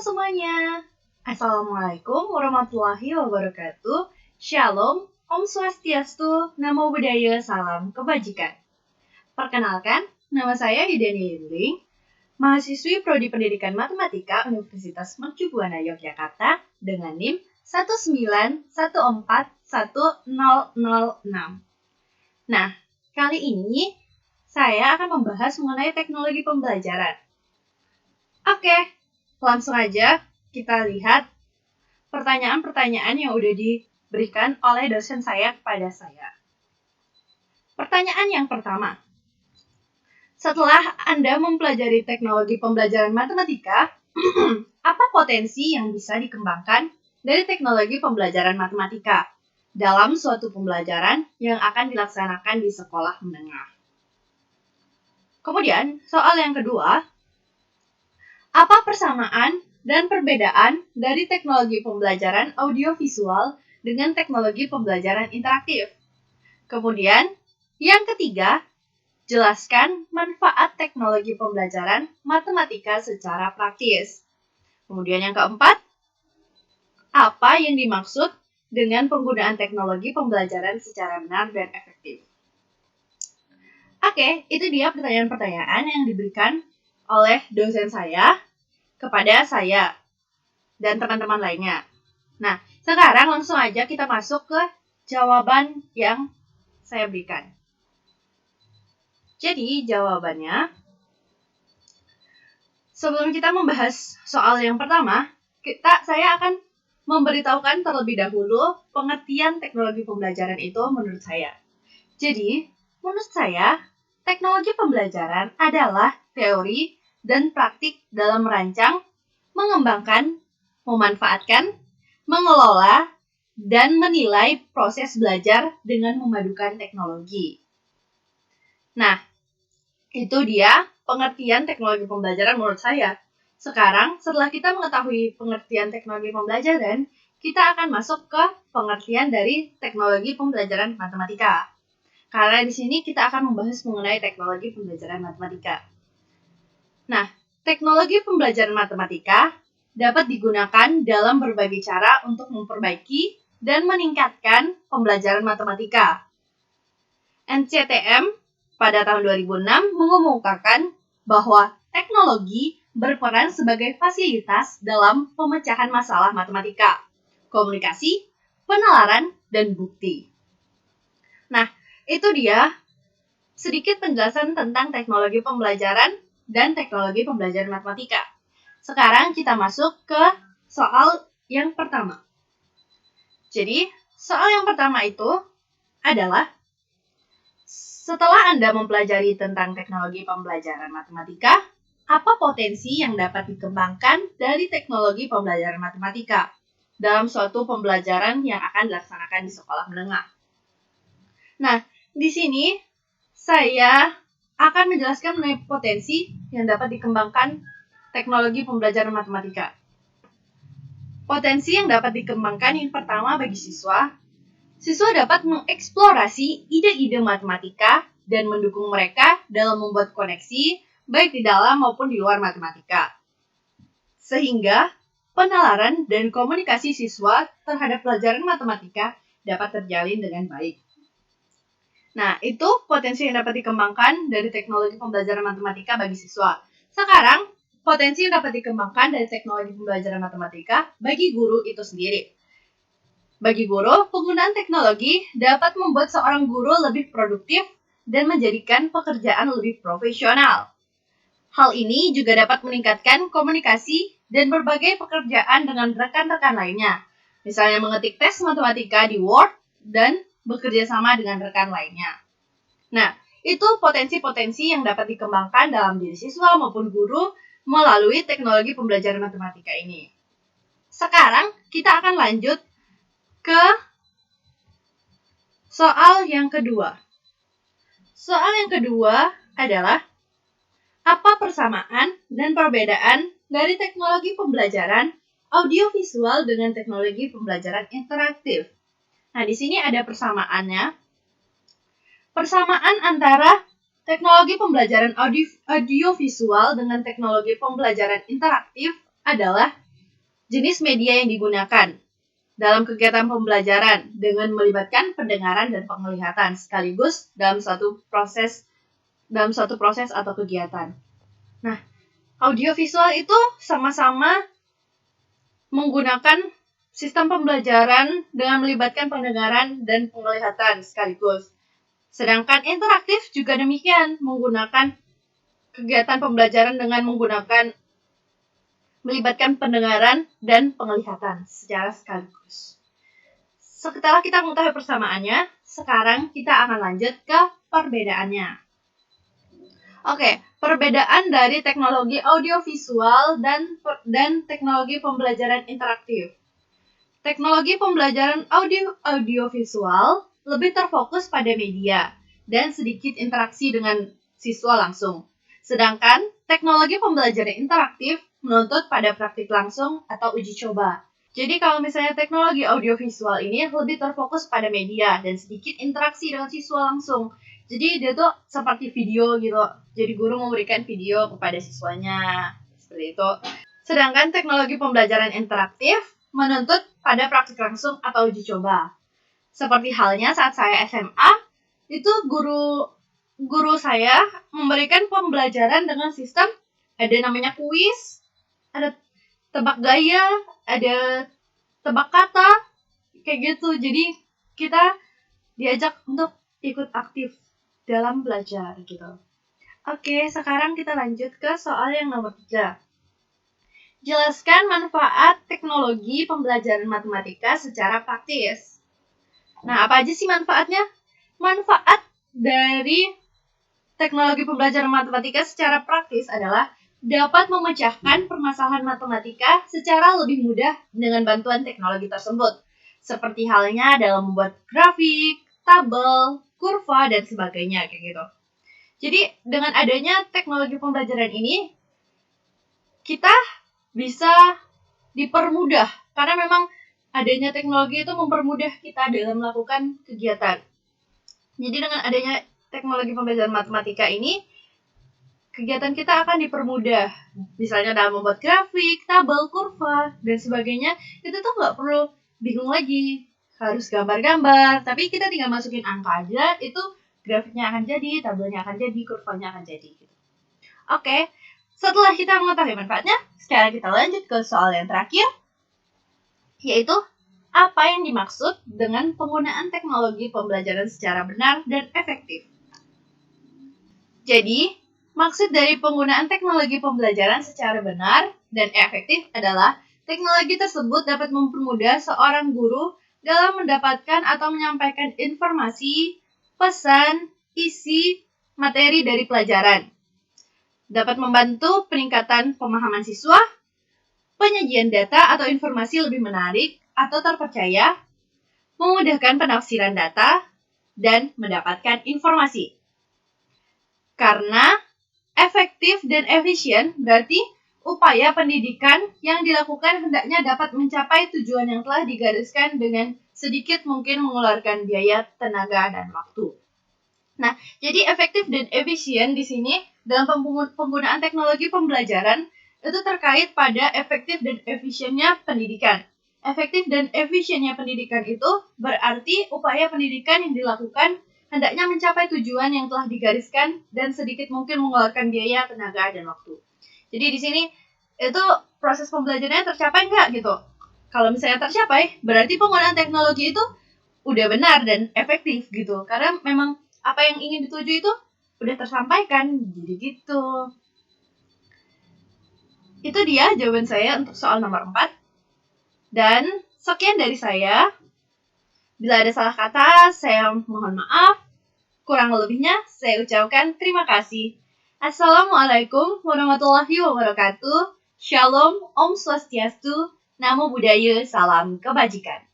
semuanya. Assalamualaikum warahmatullahi wabarakatuh. Shalom, Om Swastiastu, Namo Buddhaya, Salam Kebajikan. Perkenalkan, nama saya Yudhani Lindling, mahasiswi Prodi Pendidikan Matematika Universitas Mercu Buana Yogyakarta dengan NIM 191410006. Nah, kali ini saya akan membahas mengenai teknologi pembelajaran. Oke, langsung aja kita lihat pertanyaan-pertanyaan yang udah diberikan oleh dosen saya kepada saya. Pertanyaan yang pertama. Setelah Anda mempelajari teknologi pembelajaran matematika, apa potensi yang bisa dikembangkan dari teknologi pembelajaran matematika dalam suatu pembelajaran yang akan dilaksanakan di sekolah menengah? Kemudian, soal yang kedua, apa persamaan dan perbedaan dari teknologi pembelajaran audiovisual dengan teknologi pembelajaran interaktif? Kemudian, yang ketiga, jelaskan manfaat teknologi pembelajaran matematika secara praktis. Kemudian yang keempat, apa yang dimaksud dengan penggunaan teknologi pembelajaran secara benar dan efektif? Oke, itu dia pertanyaan-pertanyaan yang diberikan oleh dosen saya kepada saya dan teman-teman lainnya. Nah, sekarang langsung aja kita masuk ke jawaban yang saya berikan. Jadi, jawabannya, sebelum kita membahas soal yang pertama, saya akan memberitahukan terlebih dahulu pengertian teknologi pembelajaran itu menurut saya. Jadi, menurut saya, teknologi pembelajaran adalah teori dan praktik dalam merancang, mengembangkan, memanfaatkan, mengelola, dan menilai proses belajar dengan memadukan teknologi. Nah, itu dia pengertian teknologi pembelajaran menurut saya. Sekarang, setelah kita mengetahui pengertian teknologi pembelajaran, kita akan masuk ke pengertian dari teknologi pembelajaran matematika. Karena di sini kita akan membahas mengenai teknologi pembelajaran matematika. Nah, teknologi pembelajaran matematika dapat digunakan dalam berbagai cara untuk memperbaiki dan meningkatkan pembelajaran matematika. NCTM pada tahun 2006 mengumumkan bahwa teknologi berperan sebagai fasilitas dalam pemecahan masalah matematika, komunikasi, penalaran, dan bukti. Nah, itu dia sedikit penjelasan tentang teknologi pembelajaran dan teknologi pembelajaran matematika. Sekarang kita masuk ke soal yang pertama. Jadi, soal yang pertama itu adalah, setelah Anda mempelajari tentang teknologi pembelajaran matematika, apa potensi yang dapat dikembangkan dari teknologi pembelajaran matematika dalam suatu pembelajaran yang akan dilaksanakan di sekolah menengah? Nah, di sini saya akan menjelaskan mengenai potensi yang dapat dikembangkan teknologi pembelajaran matematika. Potensi yang dapat dikembangkan yang pertama bagi siswa dapat mengeksplorasi ide-ide matematika dan mendukung mereka dalam membuat koneksi baik di dalam maupun di luar matematika. Sehingga penalaran dan komunikasi siswa terhadap pelajaran matematika dapat terjalin dengan baik. Nah, itu potensi yang dapat dikembangkan dari teknologi pembelajaran matematika bagi siswa. Sekarang, potensi yang dapat dikembangkan dari teknologi pembelajaran matematika bagi guru itu sendiri. Bagi guru, penggunaan teknologi dapat membuat seorang guru lebih produktif dan menjadikan pekerjaan lebih profesional. Hal ini juga dapat meningkatkan komunikasi dan berbagai pekerjaan dengan rekan-rekan lainnya. Misalnya mengetik tes matematika di Word dan bekerja sama dengan rekan lainnya. Nah, itu potensi-potensi yang dapat dikembangkan dalam diri siswa maupun guru melalui teknologi pembelajaran matematika ini. Sekarang, kita akan lanjut ke soal yang kedua. Soal yang kedua adalah, apa persamaan dan perbedaan dari teknologi pembelajaran audiovisual dengan teknologi pembelajaran interaktif? Nah, di sini ada persamaannya. Persamaan antara teknologi pembelajaran audiovisual dengan teknologi pembelajaran interaktif adalah Jenis media yang digunakan dalam kegiatan pembelajaran dengan melibatkan pendengaran dan penglihatan sekaligus dalam suatu proses atau kegiatan. Nah, audiovisual itu sama-sama menggunakan sistem pembelajaran dengan melibatkan pendengaran dan penglihatan sekaligus. Sedangkan interaktif juga demikian, menggunakan kegiatan pembelajaran dengan melibatkan pendengaran dan penglihatan secara sekaligus. Setelah kita mengetahui persamaannya, sekarang kita akan lanjut ke perbedaannya. Oke, perbedaan dari teknologi audiovisual dan teknologi pembelajaran interaktif. Teknologi pembelajaran audiovisual lebih terfokus pada media dan sedikit interaksi dengan siswa langsung. Sedangkan teknologi pembelajaran interaktif menuntut pada praktik langsung atau uji coba. Jadi kalau misalnya teknologi audiovisual ini lebih terfokus pada media dan sedikit interaksi dengan siswa langsung. Jadi dia tuh seperti video gitu. Jadi guru memberikan video kepada siswanya. Seperti itu. Sedangkan teknologi pembelajaran interaktif menuntut pada praktik langsung atau uji coba. Seperti halnya saat saya SMA, itu guru saya memberikan pembelajaran dengan sistem ada namanya kuis, ada tebak gaya, ada tebak kata, kayak gitu. Jadi kita diajak untuk ikut aktif dalam belajar gitu. Oke, sekarang kita lanjut ke soal yang nomor 3. Jelaskan manfaat teknologi pembelajaran matematika secara praktis. Nah, apa aja sih manfaatnya? Manfaat dari teknologi pembelajaran matematika secara praktis adalah dapat memecahkan permasalahan matematika secara lebih mudah dengan bantuan teknologi tersebut. Seperti halnya dalam membuat grafik, tabel, kurva, dan sebagainya kayak gitu. Jadi dengan adanya teknologi pembelajaran ini, kita bisa dipermudah karena memang adanya teknologi itu mempermudah kita dalam melakukan kegiatan. Jadi dengan adanya teknologi pembelajaran matematika ini, kegiatan kita akan dipermudah. Misalnya dalam membuat grafik, tabel, kurva, dan sebagainya, itu tuh nggak perlu bingung lagi. Harus gambar-gambar, tapi kita tinggal masukin angka aja, itu grafiknya akan jadi, tabelnya akan jadi, kurvanya akan jadi. Oke, setelah kita mengetahui manfaatnya, sekarang kita lanjut ke soal yang terakhir, yaitu apa yang dimaksud dengan penggunaan teknologi pembelajaran secara benar dan efektif. Jadi, maksud dari penggunaan teknologi pembelajaran secara benar dan efektif adalah teknologi tersebut dapat mempermudah seorang guru dalam mendapatkan atau menyampaikan informasi, pesan, isi, materi dari pelajaran. Dapat membantu peningkatan pemahaman siswa, penyajian data atau informasi lebih menarik atau terpercaya, memudahkan penafsiran data, dan mendapatkan informasi. Karena efektif dan efisien berarti upaya pendidikan yang dilakukan hendaknya dapat mencapai tujuan yang telah digariskan dengan sedikit mungkin mengeluarkan biaya, tenaga, dan waktu. Nah, jadi efektif dan efisien di sini dalam penggunaan teknologi pembelajaran itu terkait pada efektif dan efisiennya pendidikan. Efektif dan efisiennya pendidikan itu berarti upaya pendidikan yang dilakukan hendaknya mencapai tujuan yang telah digariskan dan sedikit mungkin mengeluarkan biaya, tenaga, dan waktu. Jadi di sini itu proses pembelajarannya tercapai nggak gitu? Kalau misalnya tercapai, berarti penggunaan teknologi itu udah benar dan efektif gitu. Karena memang apa yang ingin dituju itu udah tersampaikan. Jadi gitu. Itu dia jawaban saya untuk soal nomor 4. Dan sekian dari saya. Bila ada salah kata, saya mohon maaf. Kurang lebihnya, saya ucapkan terima kasih. Assalamualaikum warahmatullahi wabarakatuh. Shalom, Om Swastiastu, Namo Buddhaya, Salam Kebajikan.